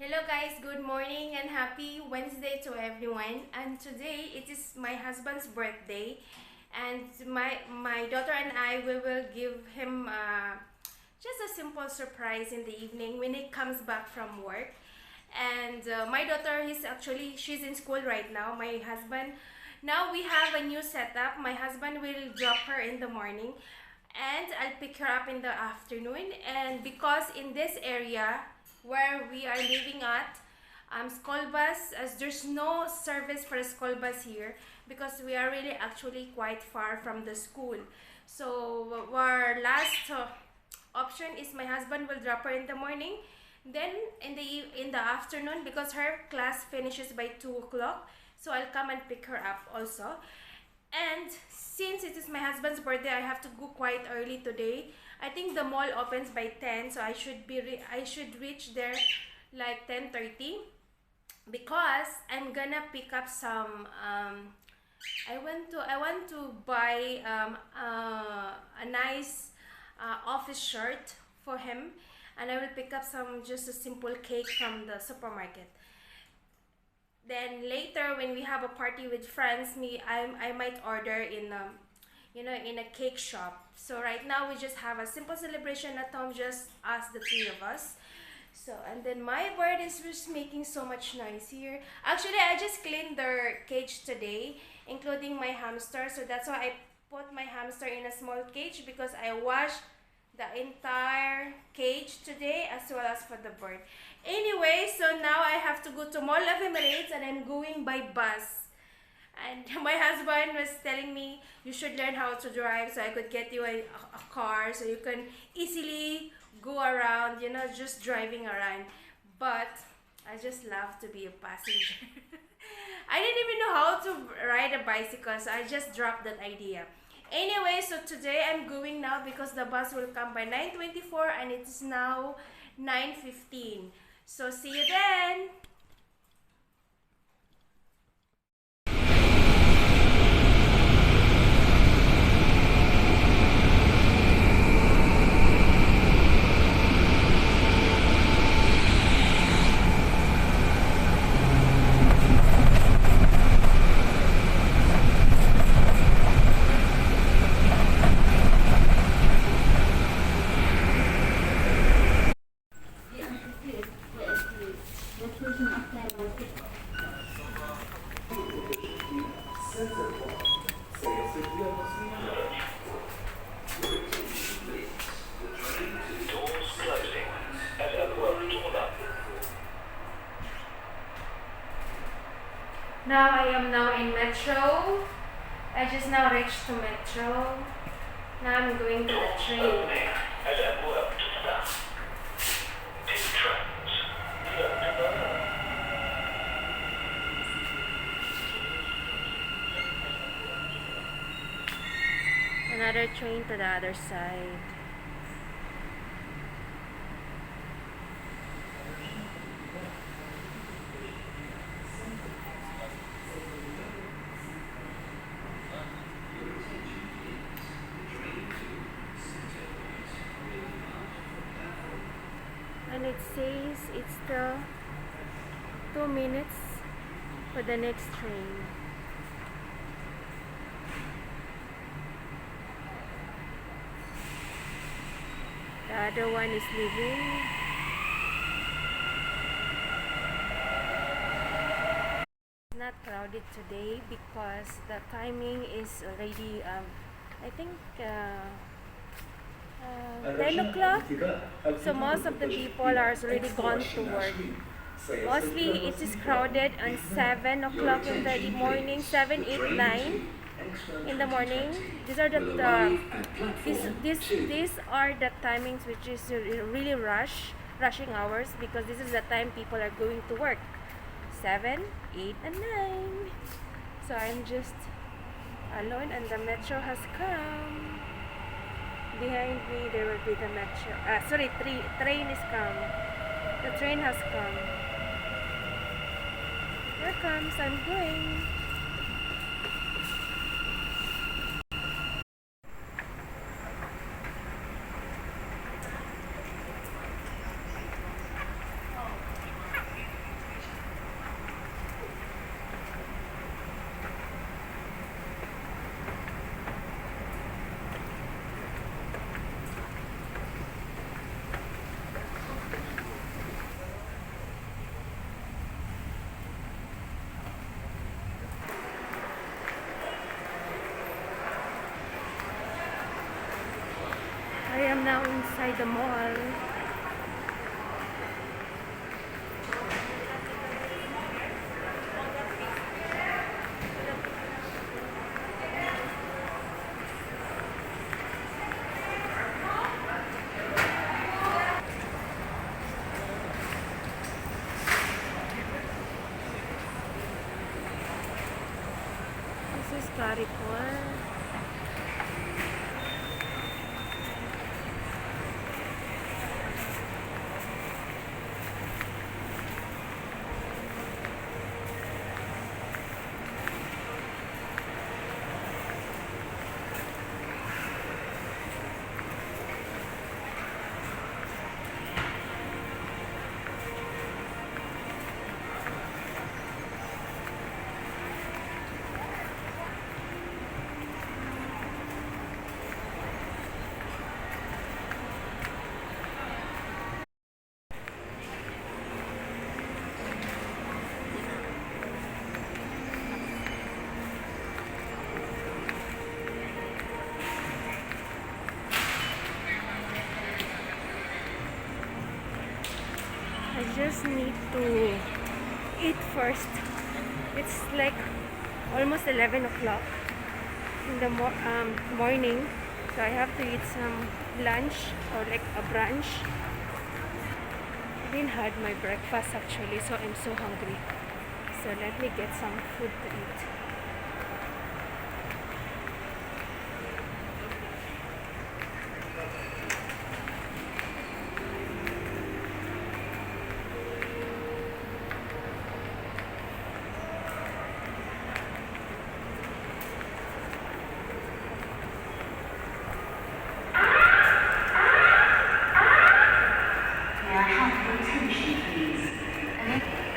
Hello guys, good morning and happy Wednesday to everyone. And today it is my husband's birthday, and my daughter and I we will give him just a simple surprise in the evening when he comes back from work. And my daughter she's in school right now. My husband, now we have a new setup. My husband will drop her in the morning and I'll pick her up in the afternoon. And because in this area where we are living at, school bus, as there's no service for a school bus here because we are really actually quite far from the school. So our last option is my husband will drop her in the morning. Then in the afternoon, because her class finishes by 2 o'clock, so I'll come and pick her up also. And since it is my husband's birthday, I have to go quite early today. I think the mall opens by 10, so I should reach there like 10:30 because I'm gonna pick up some I want to buy a nice office shirt for him, and I will pick up some just a simple cake from the supermarket. Then later when we have a party with friends, I might order in in a cake shop. So right now we just have a simple celebration at home, just us, the three of us. So, and then my bird is just making so much noise here. Actually, I just cleaned their cage today, including my hamster. So that's why I put my hamster in a small cage, because I washed the entire cage today as well as for the bird. Anyway, so now I have to go to Mall of Emirates and I'm going by bus. And my husband was telling me you should learn how to drive so I could get you a car so you can easily go around, just driving around. But I just love to be a passenger. I didn't even know how to ride a bicycle, so I just dropped that idea. Anyway, so today I'm going now because the bus will come by 9:24 and it is now 9:15. So see you then. Now I am now in Metro. I just now reached to Metro. Now I'm going to the train. Another train to the other side. And it says it's still 2 minutes for the next train. The other one is leaving. It's not crowded today because the timing is already I think 10 o'clock. So most of the people are already gone to work. Mostly it is crowded on 7 o'clock in the morning, 7, 8, 9 in the morning. These are these are the timings which is really rushing hours, because this is the time people are going to work. 7, 8, and 9. So I'm just alone and the metro has come. Behind me there will be the metro. Train is come. The train has come. Here comes, I'm going. now inside the mall. This is Carrefour. I just need to eat first. It's like almost 11 o'clock in the morning, so I have to eat some lunch or like a brunch. I didn't had my breakfast actually, so I'm so hungry. So let me get some food to eat.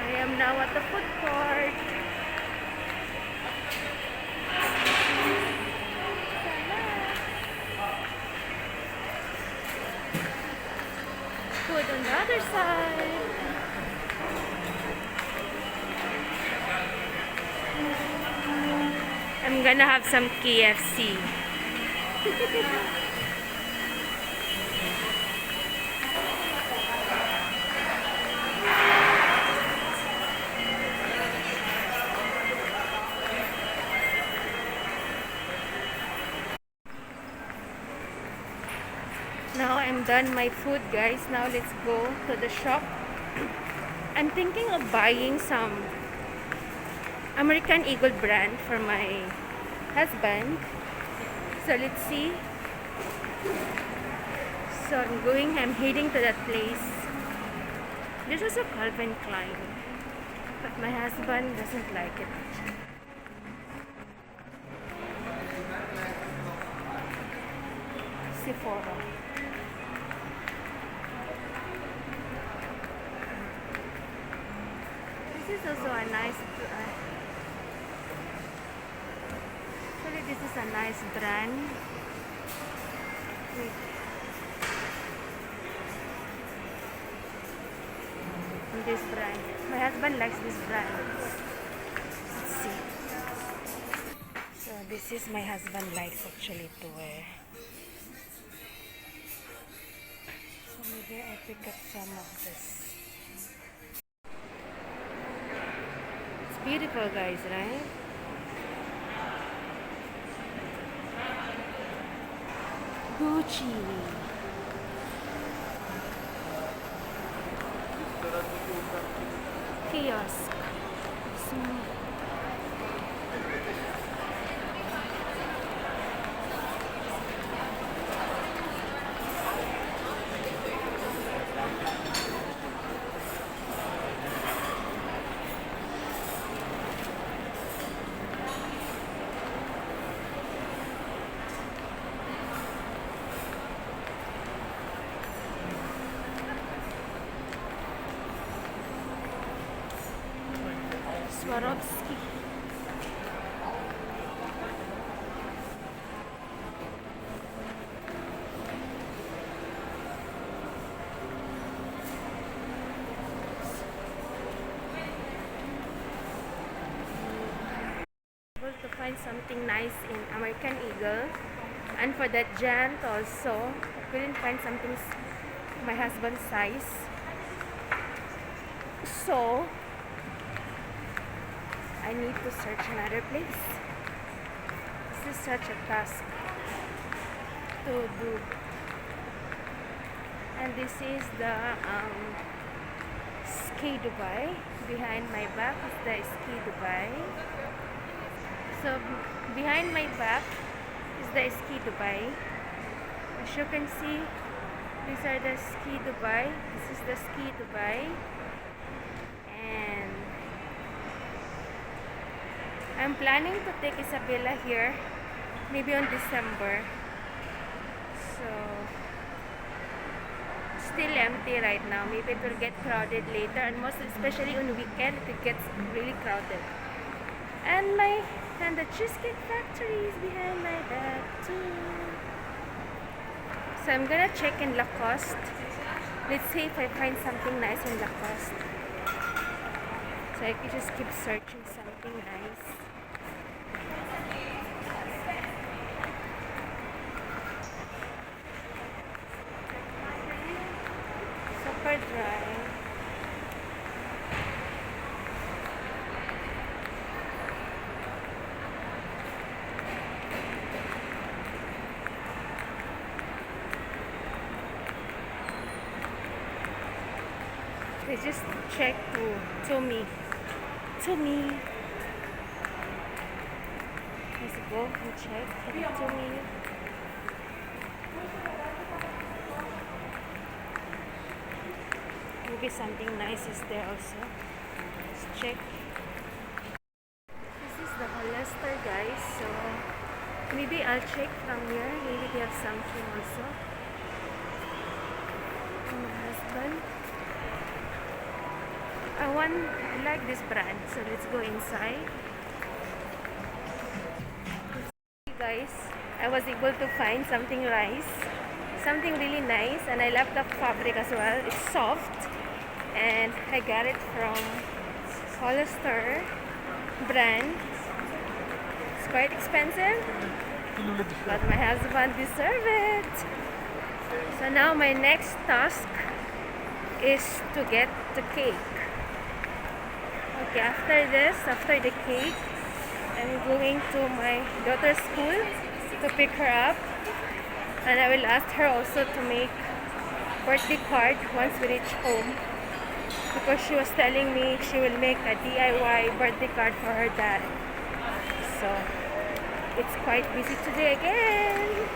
I am now at the food court. Food on the other side. I'm gonna have some KFC. Now I'm done my food, guys. Now let's go to the shop. I'm thinking of buying some American Eagle brand for my husband. So let's see. So I'm heading to that place. This is a Calvin Klein, but my husband doesn't like it. Sephora. This is also a nice actually this is a nice brand. Wait. This brand, my husband likes this brand. Let's see. So this is my husband likes actually to wear. So maybe I pick up some of this. Beautiful, guys, right? Gucci. Kiosk. Swarovski. Able to find something nice in American Eagle. And for that jant also, I couldn't find something my husband's size. So I need to search another place. This is such a task to do. And this is the Ski Dubai. Behind my back is the Ski Dubai. So behind my back is the Ski Dubai. As you can see, these are the Ski Dubai. This is the Ski Dubai. And I'm planning to take Isabella here maybe on December. So still empty right now. Maybe it will get crowded later, and most especially on weekend it gets really crowded. And the cheesecake factory is behind my back too. So I'm gonna check in Lacoste. Let's see if I find something nice in Lacoste. So I can just keep searching something nice. Super dry. They just check to me. Let's go and check to me. Maybe something nice is there also. Let's check. This is the Hollister, guys. So maybe I'll check from here. Maybe they have something also. And my husband. I like this brand, so let's go inside. Guys, I was able to find something nice, something really nice, and I love the fabric as well. It's soft, and I got it from Hollister brand. It's quite expensive, but my husband deserves it. So now my next task is to get the cake. Okay, after the cake, I'm going to my daughter's school to pick her up, and I will ask her also to make birthday card once we reach home, because she was telling me she will make a DIY birthday card for her dad. So it's quite busy today again.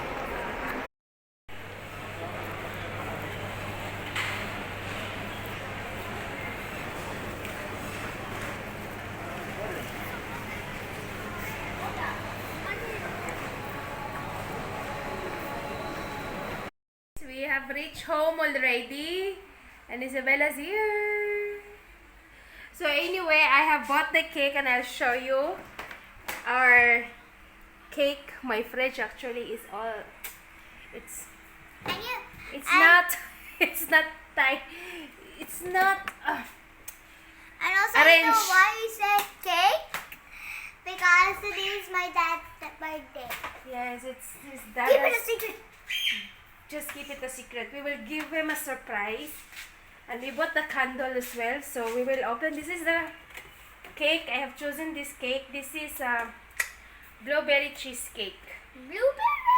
We have reached home already, and Isabella's here. So anyway, I have bought the cake, and I'll show you our cake. My fridge actually is all, it's not tight, it's not And also, arranged. you know why we said cake? Because today is my dad's birthday. Yes, it's his Keep dad's. it a secret. Just keep it a secret. We will give him a surprise. And we bought the candle as well. So we will open. This is the cake. I have chosen this cake. This is a blueberry cheesecake. Blueberry.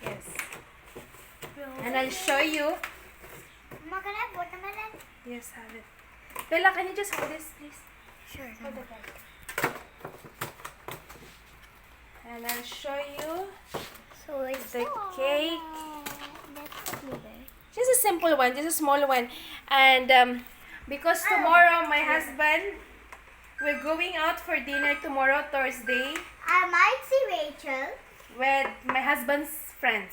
Yes. And I'll show you. Mama, can I have watermelon? Yes, have it. Bella, can you just hold this, please? Sure. Hold it. And I'll show you So it's the cake. That's blueberry. Just a simple one, just a small one. And because tomorrow my husband, we're going out for dinner tomorrow, Thursday, I might see Rachel. with my husband's friends.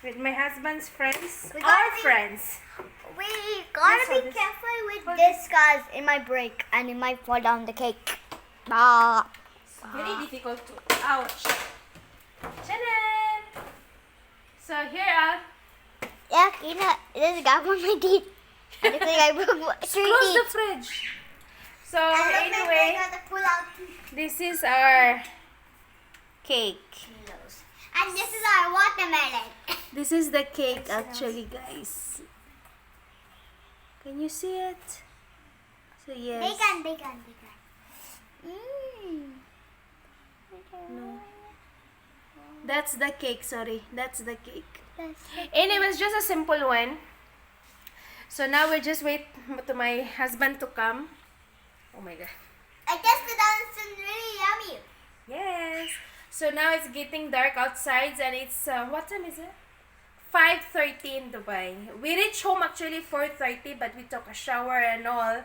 With my husband's friends, We our gotta be- friends. We Yes, gotta hold be this. careful with Hold this, guys. It might break and it might fall down the cake. Ah. Very difficult to. Ouch. Shannon! So here are. Yeah, there's a gap on my teeth. I think I broke three Close the teeth. fridge. So I look like anyway, I gotta pull out this is our cake. kilos. And this is our watermelon. This is the cake actually, guys. Can you see it? So yes. Bacon. No. That's the cake, sorry. That's the cake. That's Anyways, just a simple one. So now we just wait to my husband to come. Oh my god. I guess the donuts are really yummy. Yes. So now it's getting dark outside and it's what time is it? 5:30 in Dubai. We reached home actually 4:30, but we took a shower and all.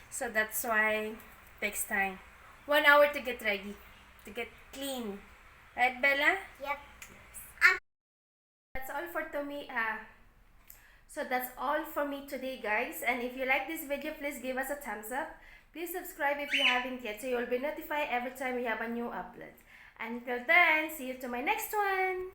So that's why it takes time. 1 hour to get ready, to get clean. Right, Bella? Yep. That's all for Tommy. So that's all for me today, guys. And if you like this video, please give us a thumbs up. Please subscribe if you haven't yet, so you'll be notified every time we have a new upload. Until then, see you to my next one.